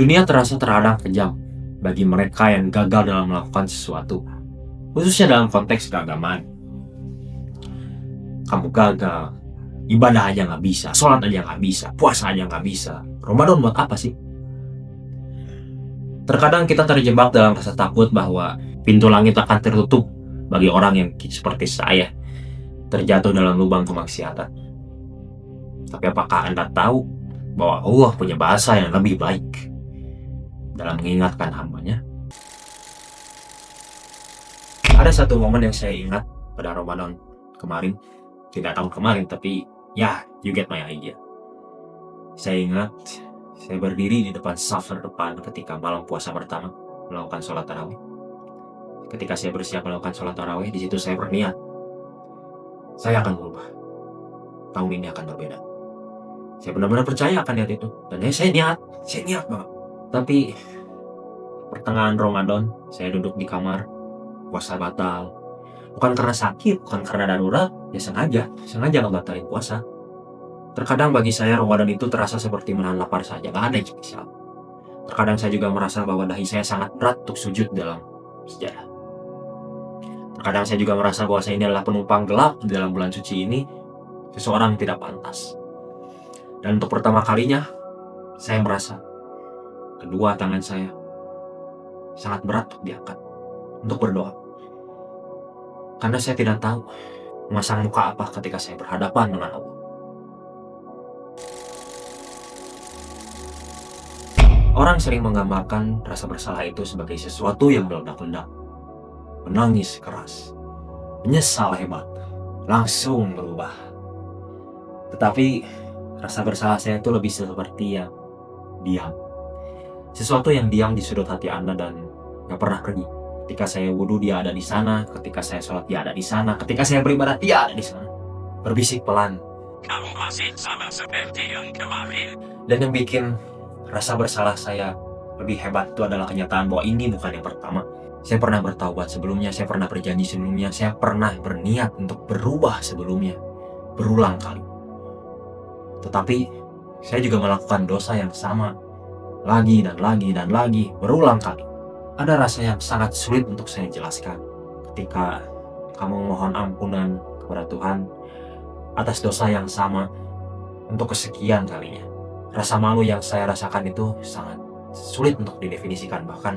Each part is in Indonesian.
Dunia terasa terhadang kejam bagi mereka yang gagal dalam melakukan sesuatu, khususnya dalam konteks keagamaan. Kamu gagal, ibadah aja nggak bisa, sholat aja nggak bisa, puasa aja nggak bisa. Ramadan buat apa sih? Terkadang kita terjebak dalam rasa takut bahwa pintu langit akan tertutup bagi orang yang seperti saya, terjatuh dalam lubang kemaksiatan. Tapi apakah Anda tahu bahwa Allah punya bahasa yang lebih baik dalam mengingatkan hambanya? Ada satu momen yang saya ingat pada Ramadan kemarin, tidak tahun kemarin, tapi ya, you get my idea. Saya ingat, saya berdiri di depan saf terdepan ketika malam puasa pertama melakukan sholat tarawih. Ketika saya bersiap melakukan sholat tarawih, di situ saya berniat, saya akan berubah. Tahun ini akan berbeda. Saya benar-benar percaya akan niat itu, dan saya niat banget. Tapi pertengahan Ramadan, saya duduk di kamar, puasa batal. Bukan karena sakit, bukan karena darurat, ya sengaja ngebatalin puasa. Terkadang bagi saya Ramadan itu terasa seperti menahan lapar saja, gak ada yang spesial. Terkadang saya juga merasa bahwa dahi saya sangat berat untuk sujud dalam sejadah. Terkadang saya juga merasa bahwa saya ini adalah penumpang gelap di dalam bulan suci ini, seseorang tidak pantas. Dan untuk pertama kalinya, saya merasa kedua tangan saya sangat berat untuk diangkat, untuk berdoa. Karena saya tidak tahu memasang muka apa ketika saya berhadapan dengan Allah. Orang sering menggambarkan rasa bersalah itu sebagai sesuatu yang meledak-ledak, menangis keras, menyesal hebat, langsung berubah. Tetapi rasa bersalah saya itu lebih seperti yang diam. Sesuatu yang diam di sudut hati Anda dan gak pernah pergi. Ketika saya wudhu, dia ada di sana. Ketika saya sholat, dia ada di sana. Ketika saya beribadah, dia ada di sana. Berbisik pelan. Kamu masih sama seperti yang kemarin. Dan yang bikin rasa bersalah saya lebih hebat itu adalah kenyataan bahwa ini bukan yang pertama. Saya pernah bertaubat sebelumnya, saya pernah berjanji sebelumnya, saya pernah berniat untuk berubah sebelumnya, berulang kali. Tetapi saya juga melakukan dosa yang sama, lagi dan lagi dan lagi, berulang kali. Ada rasa yang sangat sulit untuk saya jelaskan ketika kamu mohon ampunan kepada Tuhan atas dosa yang sama untuk kesekian kalinya. Rasa malu yang saya rasakan itu sangat sulit untuk didefinisikan. Bahkan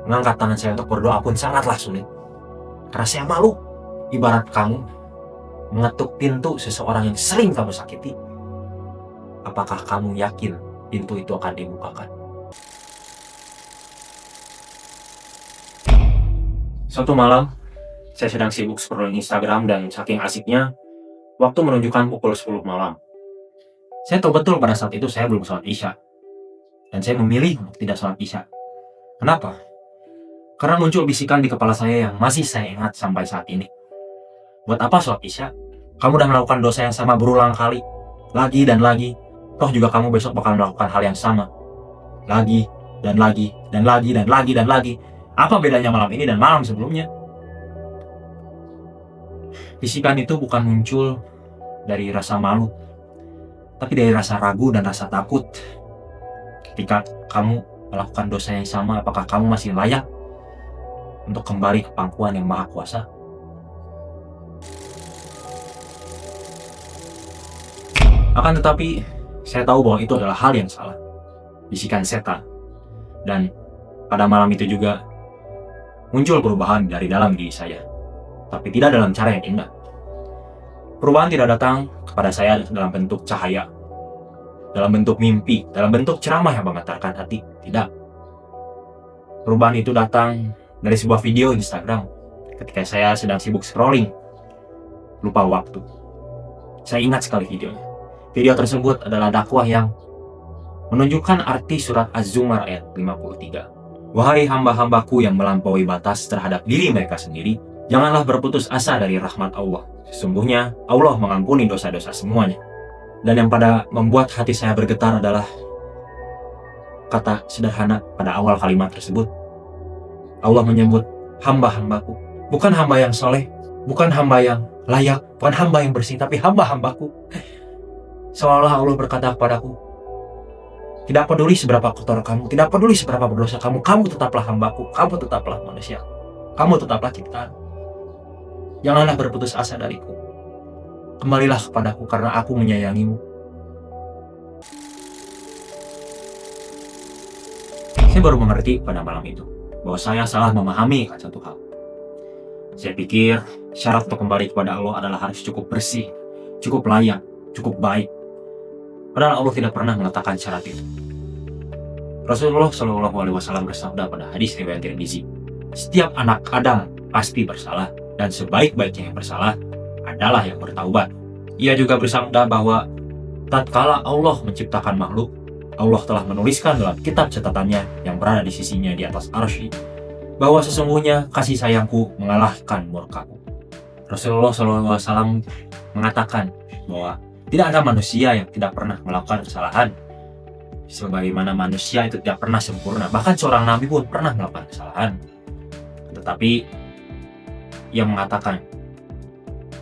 mengangkat tangan saya untuk berdoa pun sangatlah sulit. Karena saya malu. Ibarat kamu mengetuk pintu seseorang yang sering kamu sakiti. Apakah kamu yakin pintu itu akan dibukakan? Suatu malam, saya sedang sibuk scrolling Instagram dan saking asiknya, waktu menunjukkan pukul 10 malam. Saya tahu betul pada saat itu saya belum sholat Isya. Dan saya memilih untuk tidak sholat Isya. Kenapa? Karena muncul bisikan di kepala saya yang masih saya ingat sampai saat ini. Buat apa sholat Isya? Kamu udah melakukan dosa yang sama berulang kali. Lagi dan lagi. Toh juga kamu besok bakal melakukan hal yang sama. Lagi dan lagi dan lagi dan lagi dan lagi. Apa bedanya malam ini dan malam sebelumnya? Bisikan itu bukan muncul dari rasa malu, tapi dari rasa ragu dan rasa takut. Ketika kamu melakukan dosa yang sama, apakah kamu masih layak untuk kembali ke pangkuan yang Maha Kuasa? Akan tetapi, saya tahu bahwa itu adalah hal yang salah. Bisikan setan. Dan pada malam itu juga muncul perubahan dari dalam diri saya. Tapi tidak dalam cara yang indah. Perubahan tidak datang kepada saya dalam bentuk cahaya, dalam bentuk mimpi, dalam bentuk ceramah yang menggetarkan hati. Tidak. Perubahan itu datang dari sebuah video Instagram ketika saya sedang sibuk scrolling. Lupa waktu. Saya ingat sekali videonya. Video tersebut adalah dakwah yang menunjukkan arti surat Az-Zumar ayat 53. Wahai hamba-hambaku yang melampaui batas terhadap diri mereka sendiri, janganlah berputus asa dari rahmat Allah. Sesungguhnya Allah mengampuni dosa-dosa semuanya. Dan yang pada membuat hati saya bergetar adalah kata sederhana pada awal kalimat tersebut. Allah menyebut hamba-hambaku. Bukan hamba yang soleh, bukan hamba yang layak, bukan hamba yang bersih, tapi hamba-hambaku. Seolah Allah berkata kepadaku, Tidak peduli seberapa kotor kamu, tidak peduli seberapa berdosa kamu, kamu tetaplah hambaku, kamu tetaplah manusia, kamu tetaplah ciptaan. Janganlah berputus asa dariku. Kembalilah kepadaku karena aku menyayangimu. Saya baru mengerti pada malam itu bahwa saya salah memahami satu hal. Saya pikir syarat untuk kembali kepada Allah adalah harus cukup bersih, cukup layak, cukup baik. Padahal Allah tidak pernah mengatakan syarat itu. Rasulullah Shallallahu Alaihi Wasallam bersabda pada hadis riwayat Tirmizi, setiap anak Adam pasti bersalah dan sebaik-baiknya yang bersalah adalah yang bertaubat. Ia juga bersabda bahwa tatkala Allah menciptakan makhluk, Allah telah menuliskan dalam kitab catatannya yang berada di sisinya di atas arsy bahwa sesungguhnya kasih sayangku mengalahkan murkaku. Rasulullah SAW mengatakan bahwa tidak ada manusia yang tidak pernah melakukan kesalahan. Sebagaimana manusia itu tidak pernah sempurna. Bahkan seorang nabi pun pernah melakukan kesalahan. Tetapi ia mengatakan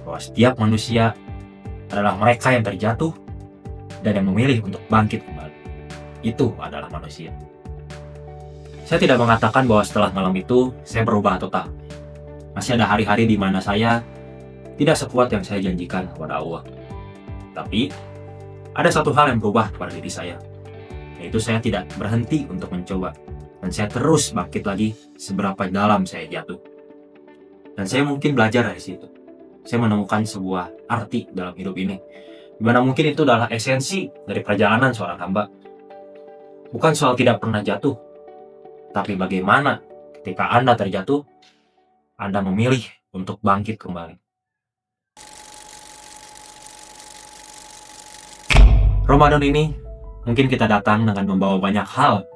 bahwa setiap manusia adalah mereka yang terjatuh dan yang memilih untuk bangkit kembali. Itu adalah manusia. Saya tidak mengatakan bahwa setelah malam itu saya berubah total. Masih ada hari-hari di mana saya tidak sekuat yang saya janjikan kepada Allah. Tapi ada satu hal yang berubah pada diri saya, yaitu saya tidak berhenti untuk mencoba. Dan saya terus bangkit lagi seberapa dalam saya jatuh. Dan saya mungkin belajar dari situ. Saya menemukan sebuah arti dalam hidup ini, di mana mungkin itu adalah esensi dari perjalanan seorang hamba. Bukan soal tidak pernah jatuh, tapi bagaimana ketika Anda terjatuh, Anda memilih untuk bangkit kembali. Ramadan ini mungkin kita datang dengan membawa banyak hal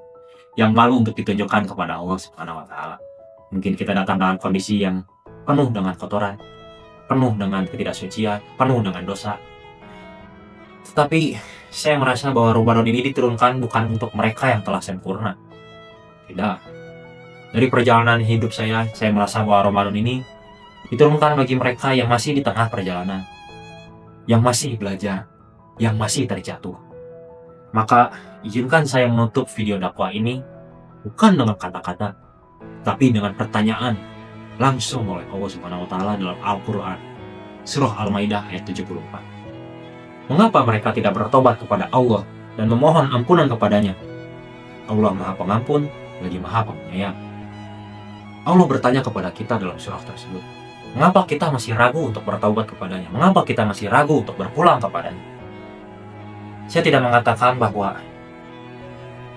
yang lalu untuk ditunjukkan kepada Allah Subhanahu wa Ta'ala. Mungkin kita datang dalam kondisi yang penuh dengan kotoran, penuh dengan ketidaksucian, penuh dengan dosa. Tetapi saya merasa bahwa Ramadan ini diturunkan bukan untuk mereka yang telah sempurna. Tidak. Dari perjalanan hidup saya merasa bahwa Ramadan ini diturunkan bagi mereka yang masih di tengah perjalanan, yang masih belajar, yang masih terjatuh. Maka izinkan saya menutup video dakwah ini bukan dengan kata-kata, tapi dengan pertanyaan langsung oleh Allah Subhanahu wa Ta'ala dalam Al-Quran, Surah Al-Maidah ayat 74. Mengapa mereka tidak bertobat kepada Allah dan memohon ampunan kepadanya? Allah Maha Pengampun lagi Maha Penyayang. Allah bertanya kepada kita dalam surah tersebut, mengapa kita masih ragu untuk bertaubat kepadanya? Mengapa kita masih ragu untuk berpulang kepadanya? Saya tidak mengatakan bahwa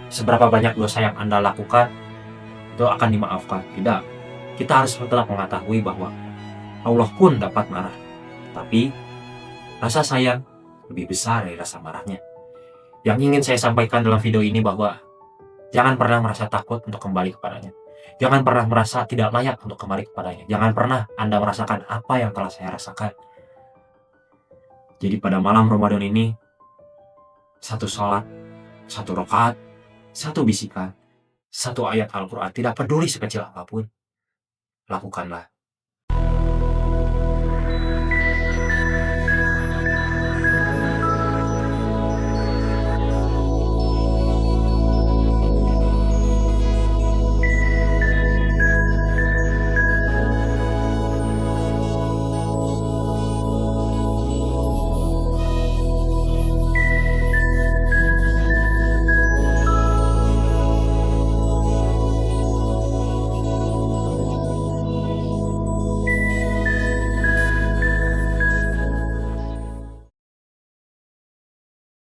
seberapa banyak dosa yang Anda lakukan itu akan dimaafkan. Tidak. Kita harus tetap mengetahui bahwa Allah pun dapat marah. Tapi rasa sayang lebih besar dari rasa marahnya. Yang ingin saya sampaikan dalam video ini bahwa jangan pernah merasa takut untuk kembali kepadanya. Jangan pernah merasa tidak layak untuk kembali kepadanya. Jangan pernah Anda merasakan apa yang telah saya rasakan. Jadi pada malam Ramadan ini, satu sholat, satu rakaat, satu bisikan, satu ayat Al-Quran, tidak peduli sekecil apapun, lakukanlah.